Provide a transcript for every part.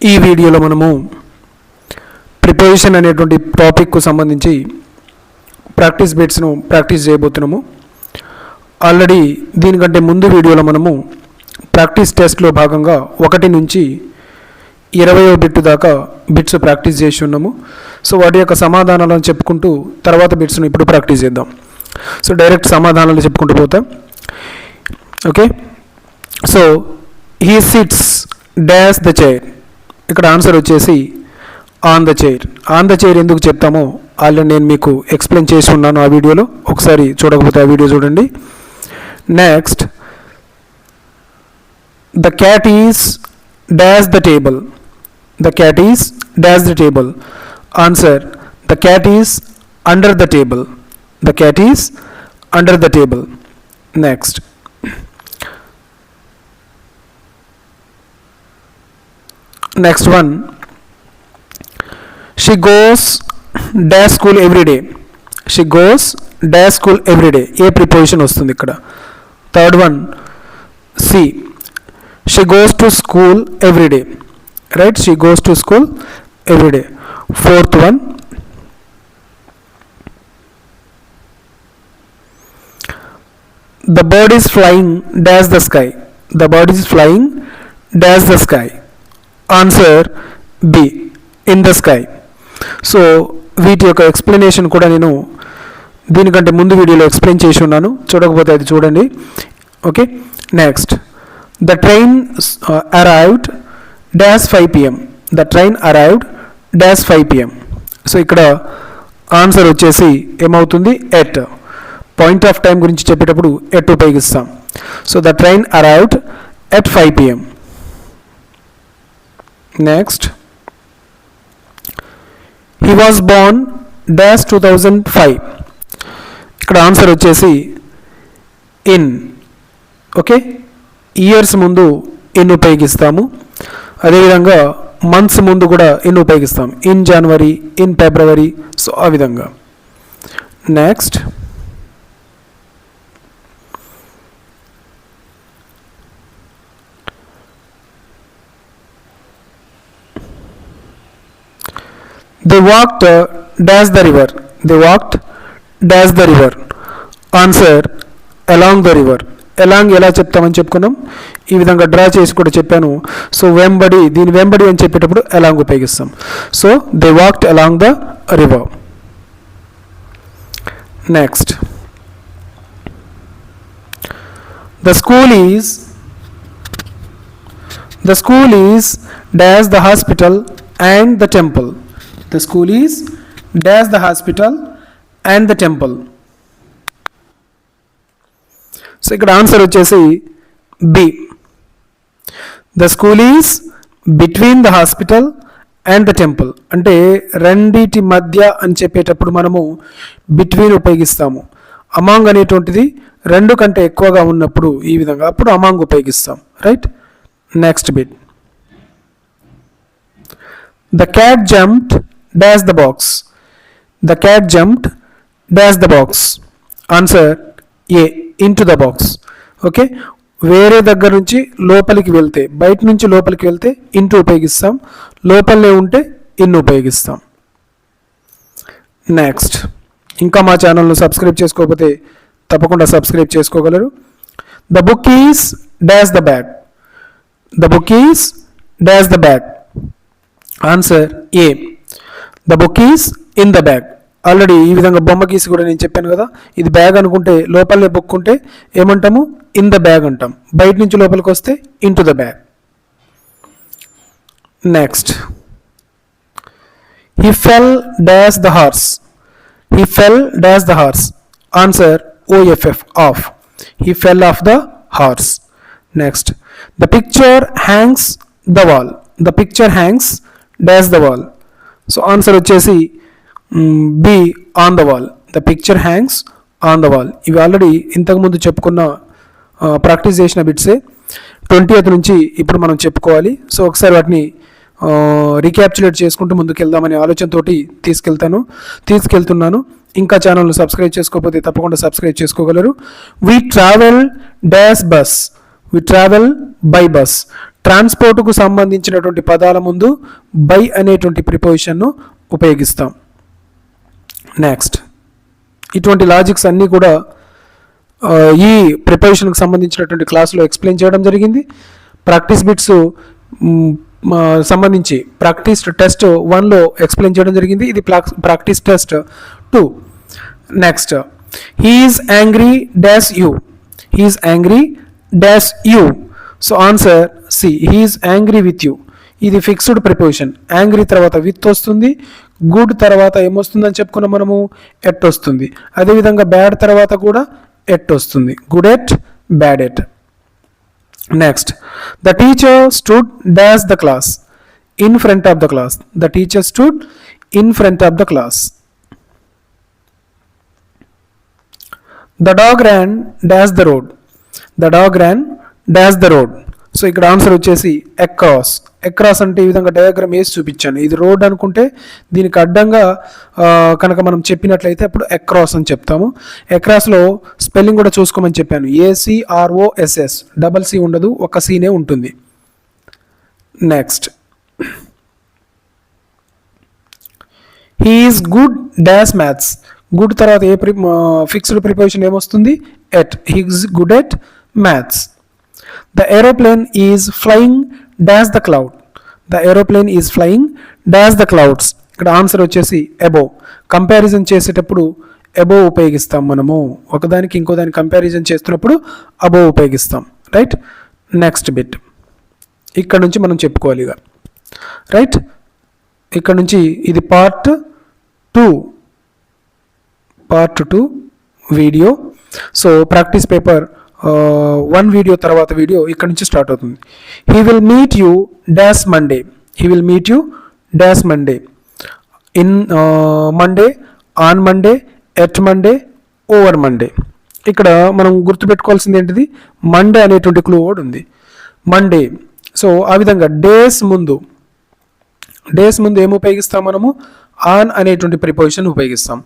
ఈ వీడియోలో మనము ప్రిపోజిషన్ అనేటువంటి టాపిక్కు సంబంధించి ప్రాక్టీస్ బిట్స్ను ప్రాక్టీస్ చేయబోతున్నాము. ఆల్రెడీ దీనికంటే ముందు వీడియోలో మనము ప్రాక్టీస్ టెస్ట్లో భాగంగా 1 నుంచి 20వ బిట్ దాకా బిట్స్ ప్రాక్టీస్ చేసి ఉన్నాము. సో వాటి యొక్క సమాధానాలను చెప్పుకుంటూ తర్వాత బిట్స్ను ఇప్పుడు ప్రాక్టీస్ చేద్దాం. సో డైరెక్ట్ సమాధానాలు చెప్పుకుంటూ పోతాం. Okay, so he sits dash the chair. ఇక్కడ ఆన్సర్ వచ్చేసి on the chair. On the chair ఎందుకు చెప్తామో ఆల్రెడీ నేను మీకు ఎక్స్ప్లెయిన్ చేసి ఉన్నాను ఆ వీడియోలో. ఒకసారి చూడకపోతే ఆ వీడియో చూడండి. Next, the cat is dash the table. The cat is dash the table. Answer, the cat is under the table. The cat is under the table. Next, next one, she goes dash school every day. She goes dash school every day. ఏ preposition వస్తుంది ఇక్కడ. Third one, C, she goes to school every day. Right, she goes to school every day. Fourth one, the bird is flying dash the sky. The bird is flying dash the sky. Answer B, in the sky. So వీటి యొక్క explanation కూడా నేను దీనికంటే ముందు వీడియోలో explain చేసి ఉన్నాను, చూడకపోతే అది చూడండి. Okay, next, the train arrived dash 5 PM. The train arrived dash 5 PM. So ఇక్కడ ఆన్సర్ వచ్చేసి ఏమవుతుంది, ఎట్. పాయింట్ ఆఫ్ టైం గురించి చెప్పేటప్పుడు ఎట్ ఉపయోగిస్తాం. So the train arrived at 5 PM. Next, he was born dash 2005. ఇక్కడ ఆన్సర్ వచ్చేసి in. Okay, years ముందు in ఉపయోగిస్తాము. అదేవిధంగా మంత్స్ ముందు కూడా ఇన్ ఉపయోగిస్తాం. In January, in February. So ఆ విధంగా. Next, they walked dash the river. They walked dash the river. Answer, along the river. along ఎలా చెప్తామని చెప్పుకున్నాం, ఈ విధంగా డ్రా చేసి కూడా చెప్పాను. సో వెంబడి, దీని వెంబడి అని చెప్పేటప్పుడు along ఉపయోగిస్తాం. So they walked along the river. Next, the school is dash the hospital and the temple. The school is dash the hospital and the temple. So ఇక్కడ ఆన్సర్ వచ్చేసి B. The school is between the hospital and the temple. అంటే రెండిటి మధ్య అని చెప్పేటప్పుడు మనము between ఉపయోగిస్తాము. Among అనేటువంటిది 2 కంటే ఎక్కువగా ఉన్నప్పుడు ఈ విధంగా, అప్పుడు అమాంగ్ ఉపయోగిస్తాం. Right. Next bit, the cat jumped dash the box. The cat jumped dash the box. Answer A, into the box. Okay, వేరే దగ్గర నుంచి లోపలికి వెళ్తే, బయట నుంచి లోపలికి వెళ్తే ఇంటూ ఉపయోగిస్తాం, లోపలనే ఉంటే ఇన్ ఉపయోగిస్తాం. నెక్స్ట్, ఇంకా మా ఛానల్ను సబ్స్క్రైబ్ చేసుకోకపోతే తప్పకుండా సబ్స్క్రైబ్ చేసుకోగలరు. The book is dash the bag. The book is dash the bag. Answer A, the book is in the bag. Already ఈ విధంగా బొమ్మ గీసి కూడా నేను చెప్పాను కదా, ఇది బ్యాగ్ అనుకుంటే లోపలనే బుక్ ఉంటే ఏమంటాము, ఇన్ ద బ్యాగ్ అంటాం. బయట నుంచి లోపలికి వస్తే in to the bag. Next, he fell dash the horse. He fell dash the horse. Answer OFF, off. He fell off the horse. Next, the picture hangs the wall. The picture hangs dash the wall. So answer వచ్చేసి B, on the wall. The picture hangs on the wall. ఇవి already ఇంతకుముందు చెప్పుకున్న practice చేసిన బిట్సే. 20th నుంచి ఇప్పుడు మనం చెప్పుకోవాలి. So ఒకసారి వాటిని రీక్యాప్చులేట్ చేసుకుంటూ ముందుకెళ్దామనే ఆలోచనతోటి తీసుకెళ్తున్నాను. ఇంకా ఛానల్ను సబ్స్క్రైబ్ చేసుకోకపోతే తప్పకుండా సబ్స్క్రైబ్ చేసుకోగలరు. We travel dash bus. We travel by bus. ట్రాన్స్పోర్ట్కు సంబంధించినటువంటి పదాల ముందు బై అనేటువంటి ప్రిపోజిషన్ను ఉపయోగిస్తాం. నెక్స్ట్, ఇటువంటి లాజిక్స్ అన్నీ కూడా ఈ ప్రిపోజిషన్కి సంబంధించినటువంటి క్లాసులో ఎక్స్ప్లెయిన్ చేయడం జరిగింది. ప్రాక్టీస్ బిట్స్ సంబంధించి ప్రాక్టీస్ టెస్ట్ 1లో ఎక్స్ప్లెయిన్ చేయడం జరిగింది. ఇది practice test 2. Next, he is angry dash you. He is angry dash you. So answer C, he is angry with you. ఇది ఫిక్స్డ్ ప్రిపోజిషన్. యాంగ్రీ తర్వాత విత్ వస్తుంది, గుడ్ తర్వాత ఏమొస్తుందని చెప్పుకున్నాం మనము, ఎట్ వస్తుంది. అదేవిధంగా బ్యాడ్ తర్వాత కూడా ఎట్ వస్తుంది, good at, bad at. Next, the teacher stood dash the class, in front of the class. The teacher stood in front of the class. The dog ran dash the road. The dog ran dash the road. So ఇక్కడ answer వచ్చేసి across. Across అంటే ఈ విధంగా diagram వేసి చూపించాను. ఇది road అనుకుంటే దీనికి అడ్డంగా కనుక మనం చెప్పినట్లయితే అప్పుడు అక్రాస్ అని చెప్తాము. అక్రాస్లో స్పెల్లింగ్ కూడా చూసుకోమని చెప్పాను, ACROSS, డబల్ సి ఉండదు, ఒక సీనే ఉంటుంది. Next, he is good dash maths. Good తర్వాత ఏ ఫిక్స్డ్ ప్రిపోజిషన్ ఏమొస్తుంది, at. He is good at maths. The aeroplane is flying dash the cloud. The aeroplane is flying dash the clouds. ఇక్కడ answer వచ్చేసి above. Comparison చేసేటప్పుడు above ఉపయోగిస్తాం మనము. ఒకదానికి ఇంకో దానికి కంపారిజన్ చేస్తున్నప్పుడు above ఉపయోగిస్తాం. రైట్. నెక్స్ట్ బిట్ ఇక్కడ నుంచి మనం చెప్పుకోవాలి ఇక. రైట్, ఇక్కడ నుంచి ఇది part 2 video. So practice paper 1 video తర్వాత వీడియో ఇక్కడ నుంచి స్టార్ట్ అవుతుంది. He will meet you dash Monday. He will meet you dash Monday. In Monday, on Monday, at Monday, over Monday. ఇక్కడ మనం గుర్తుపెట్టుకోవాల్సింది ఏంటిది, మండే అనేటువంటి క్లూ వర్డ్ ఉంది, మండే. సో ఆ విధంగా డేస్ ముందు ఏం ఉపయోగిస్తాం మనము, ఆన్ అనేటువంటి ప్రిపోజిషన్ ఉపయోగిస్తాం.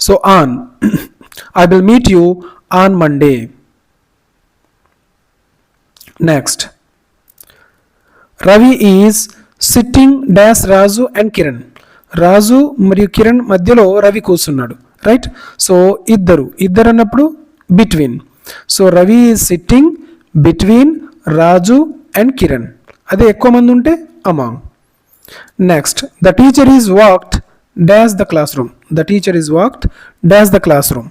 So on, I will meet you on Monday. Next, Ravi is sitting dash Raju and Kiran. Raju మరియు కిరణ్ మధ్యలో రవి కూర్చున్నాడు. రైట్. సో ఇద్దరు అన్నప్పుడు between. So Ravi is sitting between Raju and Kiran. అదే ఎక్కువ మంది ఉంటే among. Next, the teacher is walked dash the classroom. The teacher is walked dash the classroom.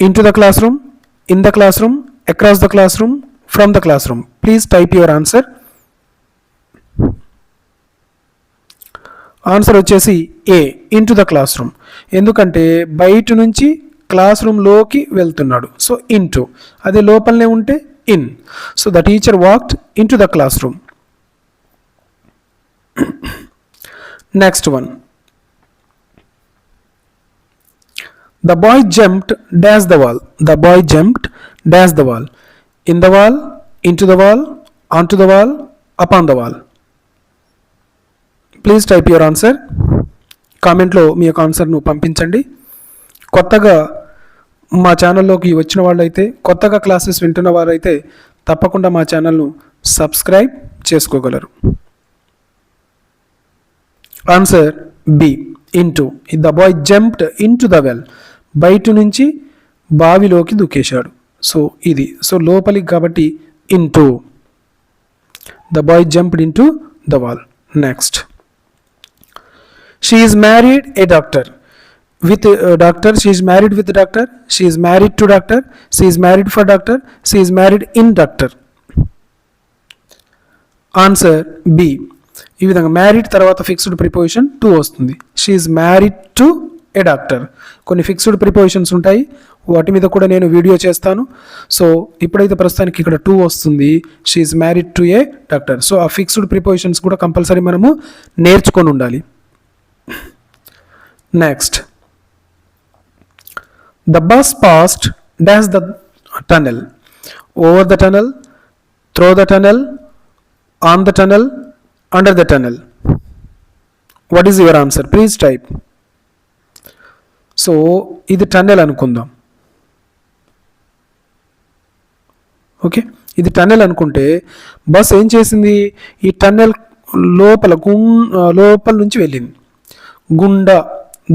Into the classroom, in the class room, across the classroom, from the classroom. Please type your answer. Answer వచ్చేసి A, into the classroom. ఎందుకంటే బయట నుంచి class రూమ్లోకి వెళ్తున్నాడు, so in to. అదే లోపలనే ఉంటే in. So the teacher walked into the classroom. Next one, the boy jumped dash the wall. The boy jumped dash the wall. In the wall, into the wall, onto the wall, upon the wall. Please type your answer. కామెంట్లో మీ యొక్క ఆన్సర్ను పంపించండి. కొత్తగా మా ఛానల్లోకి వచ్చిన వాళ్ళైతే, కొత్తగా classes వింటున్న వారైతే తప్పకుండా మా ఛానల్ను సబ్స్క్రైబ్ చేసుకోగలరు. Answer B, into. The boy jumped into the well. బయట నుంచి బావిలోకి దూకేశాడు. సో ఇది, సో లోపలికి కాబట్టి into. The boy jumped into the wall. Next, she is married a doctor with doctor. She is married with doctor. She is married to doctor. She is married for doctor. She is married in doctor. Answer B. ఈ విధంగా married తర్వాత fixed preposition to వస్తుంది. She is married to A doctor. కొన్ని fixed prepositions ఉంటాయి, వాటి మీద కూడా నేను వీడియో చేస్తాను. సో ఇప్పుడైతే ప్రస్తుతానికి ఇక్కడ 2 వస్తుంది, she is married to A doctor. So ఆ ఫిక్స్డ్ ప్రిపోజిషన్స్ కూడా కంపల్సరీ మనము నేర్చుకొని ఉండాలి. Next, the bus passed dash the tunnel. Over the tunnel, through the tunnel, on the tunnel, under the tunnel. What is your answer? Please type. So ఇది tunnel అనుకుందాం. Okay, ఇది tunnel అనుకుంటే bus ఏం చేసింది, ఈ టన్నెల్ లోపల నుంచి వెళ్ళింది. గుండా,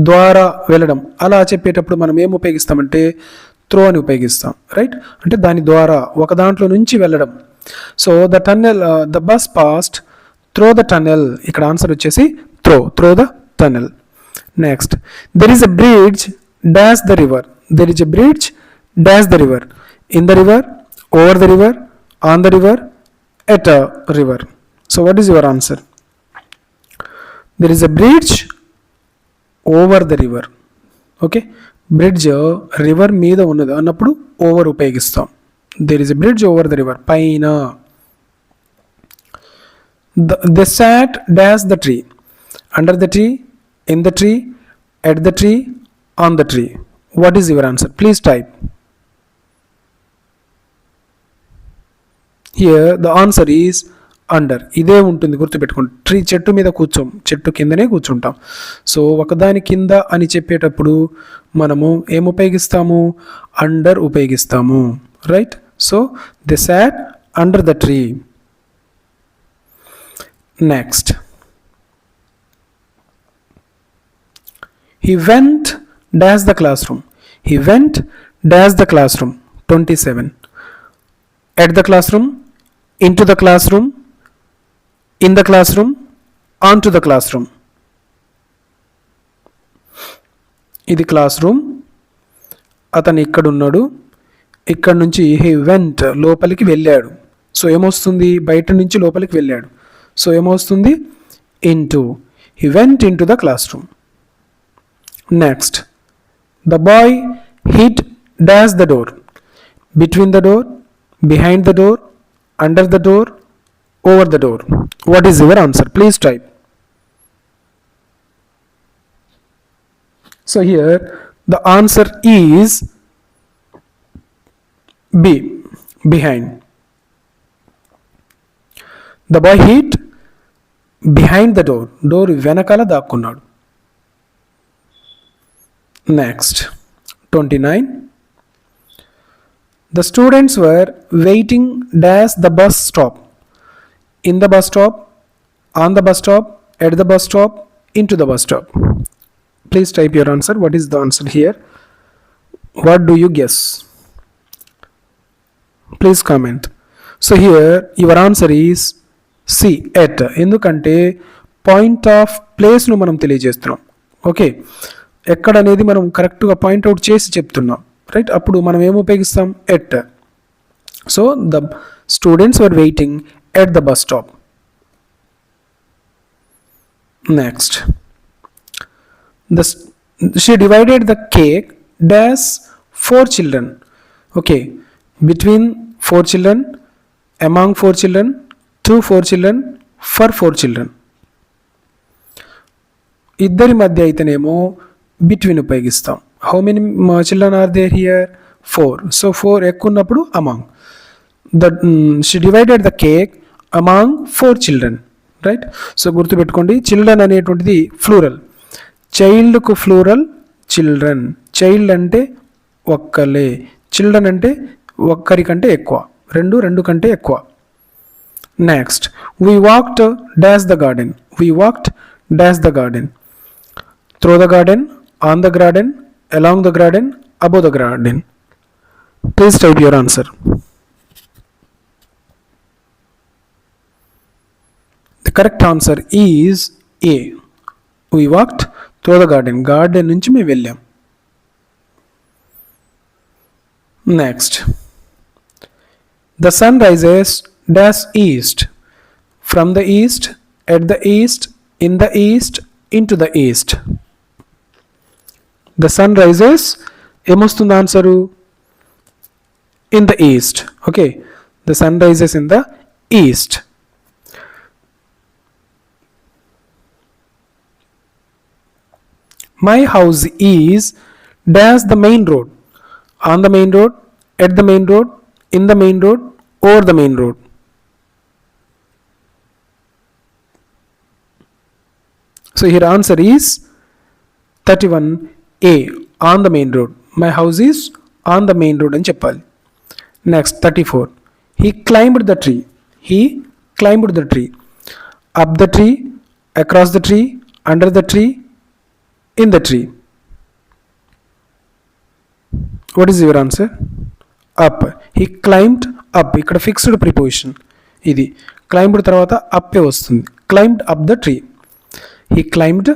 ద్వారా వెళ్ళడం అలా చెప్పేటప్పుడు మనం ఏం ఉపయోగిస్తామంటే త్రో అని ఉపయోగిస్తాం, రైట్? అంటే దాని ద్వారా, ఒక దాంట్లో నుంచి వెళ్ళడం. So the bus passed throw the tunnel. ఇక్కడ ఆన్సర్ వచ్చేసి throw the tunnel. Next, there is a bridge dash the river. There is a bridge dash the river. In the river, over the river, on the river, at a river. So what is your answer? There is a bridge over the river. Okay, bridge river మీద ఉన్నది అన్నప్పుడు over ఉపయోగిస్తాం. There is a bridge over the river, పైన. They sat dash the tree. Under the tree, in the tree, at the tree, on the tree. What is your answer? Please type. Here the answer is under. ఇదే ఉంటుంది, గుర్తుపెట్టుకోండి. Tree, చెట్టు మీద కూర్చోం, చెట్టు కిందనే కూర్చుంటాం. So ఒకదాని కింద అని చెప్పేటప్పుడు మనము ఏం ఉపయోగిస్తాము? అండర్ ఉపయోగిస్తాము, right? So they sat under the tree. Next, he went dash the classroom. He went dash the classroom. 27. At the classroom, into the classroom, in the classroom, onto the classroom. ఇది class room. అతను ఇక్కడ ఉన్నాడు. ఇక్కడ నుంచి he went లోపలికి వెళ్ళాడు. So ఏమొస్తుంది? బయట నుంచి లోపలికి వెళ్ళాడు. సో ఏమొస్తుంది? into. He went into the classroom. Next, the boy hit dash the door. Between the door, behind the door, under the door, over the door. What is your answer? Please type. So here the answer is B, behind. The boy hit behind the door. Door venakala daakkunnadu. Next, 29. The students were waiting dash the bus stop. In the bus stop, on the bus stop, at the bus stop, into the bus stop. Please type your answer. What is the answer here? What do you guess? Please comment. So here your answer is C, at. ఎందుకంటే point of ప్లేస్ను మనం తెలియజేస్తున్నాం. Okay, ఎక్కడ అనేది మనం కరెక్ట్గా point out చేసి చెప్తున్నాం, right? అప్పుడు మనం ఏం ఉపయోగిస్తాం? At. So the students were waiting at the bus stop. Next, she divided the cake dash 4 children. Okay, between 4 children, among 4 children, to 4 children, for 4 children. ఇద్దరి మధ్య అయితేనేమో బిట్వీన్ ఉపయోగిస్తాం. How many children are there here? 4. So 4 ఎక్కువ ఉన్నప్పుడు among. She divided the cake among 4 children, right? So గుర్తుపెట్టుకోండి, children అనేటువంటిది plural. చైల్డ్కు plural children. Child అంటే ఒక్కలే, చిల్డ్రన్ అంటే ఒక్కరికంటే ఎక్కువ, రెండు కంటే ఎక్కువ. Next, we walked dash the garden. We walked dash the garden. Through the garden, on the garden, along the garden, above the garden. Please type your answer. The correct answer is A. We walked through the garden. Garden nunchi me vellam. Next, the sun rises dash east. From the east, at the east, in the east, into the east. The sun rises, ఏమొస్తుంది answer? In the east. Okay, the sun rises in the east. My house is dash the main road. On the main road, at the main road, in the main road, over the main road. So here answer is 31. A, on the main road. My house is on the main road అని చెప్పాలి. Next 34. He climbed the tree. He climbed the tree. Up the tree, across the tree, under the tree, in the tree. What is your answer? Up. He climbed up. ఇక్కడ fixed preposition ఇది. Climbed తర్వాత అప్పే వస్తుంది. Climbed up the tree. He climbed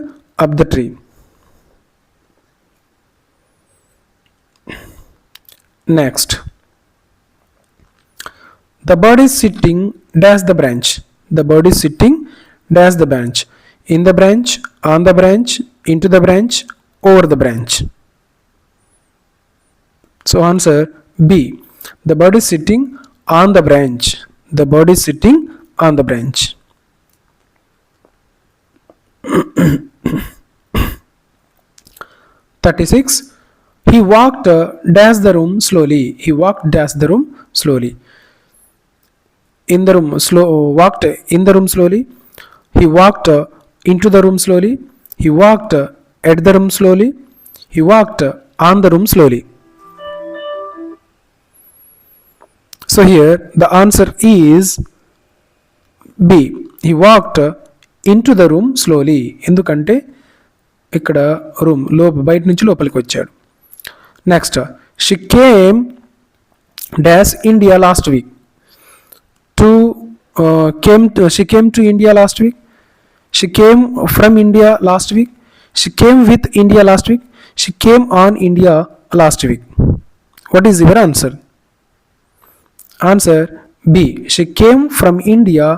up the tree. Next. The bird is sitting dash the branch. The bird is sitting dash the branch. In the branch, on the branch, into the branch, over the branch. So answer B. The bird is sitting on the branch. The bird is sitting on the branch. 36. He walked dash the room slowly. He walked dash the room slowly. In the room, walked in the room slowly. He walked into the room slowly. He walked at the room slowly. He walked on the room slowly. So here the answer is B. He walked into the room slowly. ఎందుకంటే ఇక్కడ room బయట నుంచి లోపలికి వచ్చాడు. Next, she came dash India last week. She came to India last week. She came from India last week. She came with India last week. She came on India last week. What is your answer? Answer B. She came from India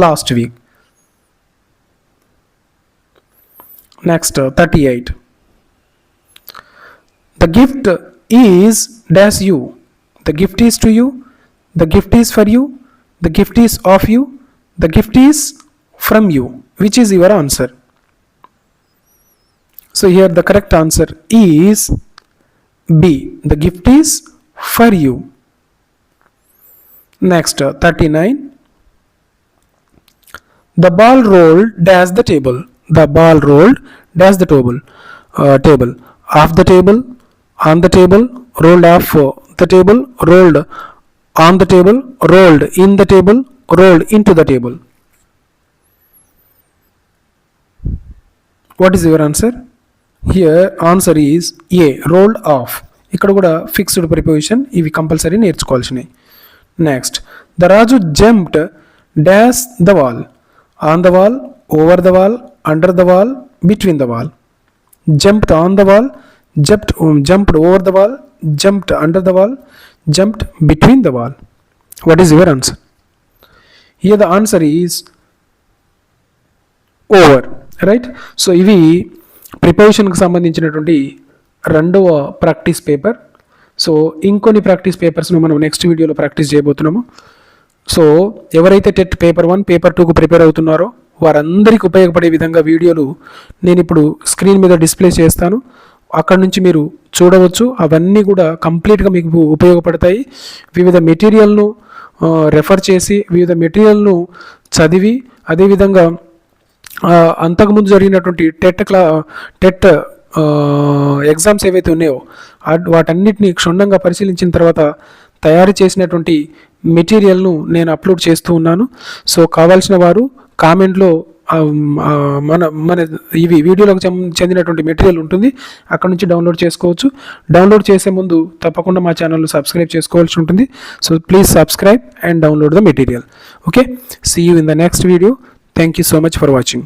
last week. Next, 38. The gift is dash you. The gift is to you. The gift is for you. The gift is of you. The gift is from you. Which is your answer? So here the correct answer is B. The gift is for you. Next, 39. The ball rolled dash the table. The ball rolled dash the table. Table. Off the table, on the table, rolled off the table, rolled on the table, rolled in the table, rolled into the table. What is your answer? Here answer is A. Rolled off. ఇక్కడ కూడా fixed preposition, ఇవి compulsory నేర్చుకోవాల్సినవి. Next, the Raju jumped dash the wall. On the wall, over the wall, under the wall, between the wall. Jumped on the wall, jumped over the wall, jumped under the wall, jumped between the wall. What is your answer? Here the answer is over, right? So ఇవి ప్రిపరేషన్కి సంబంధించినటువంటి రెండవ practice paper. So ఇంకొన్ని practice పేపర్స్ను మనం next వీడియోలో practice చేయబోతున్నాము. So ఎవరైతే TET paper 1 paper 2కు prepare అవుతున్నారో వారందరికీ ఉపయోగపడే విధంగా వీడియోలు నేను ఇప్పుడు స్క్రీన్ మీద డిస్ప్లే చేస్తాను. అక్కడ నుంచి మీరు చూడవచ్చు. అవన్నీ కూడా కంప్లీట్గా మీకు ఉపయోగపడతాయి. వివిధ మెటీరియల్ను రెఫర్ చేసి, వివిధ మెటీరియల్ను చదివి, అదేవిధంగా అంతకుముందు జరిగినటువంటి టెట్ ఎగ్జామ్స్ ఏవైతే ఉన్నాయో వాటన్నిటిని క్షుణ్ణంగా పరిశీలించిన తర్వాత తయారు చేసినటువంటి మెటీరియల్ను నేను అప్లోడ్ చేస్తూ ఉన్నాను. సో కావాల్సిన వారు కామెంట్లో మన ఇవి వీడియోలకు చెందినటువంటి మెటీరియల్ ఉంటుంది, అక్కడ నుంచి డౌన్లోడ్ చేసుకోవచ్చు. డౌన్లోడ్ చేసే ముందు తప్పకుండా మా ఛానల్ను సబ్స్క్రైబ్ చేసుకోవాల్సి ఉంటుంది. So please subscribe and download the material. Okay, see you in the next video. Thank you so much for watching.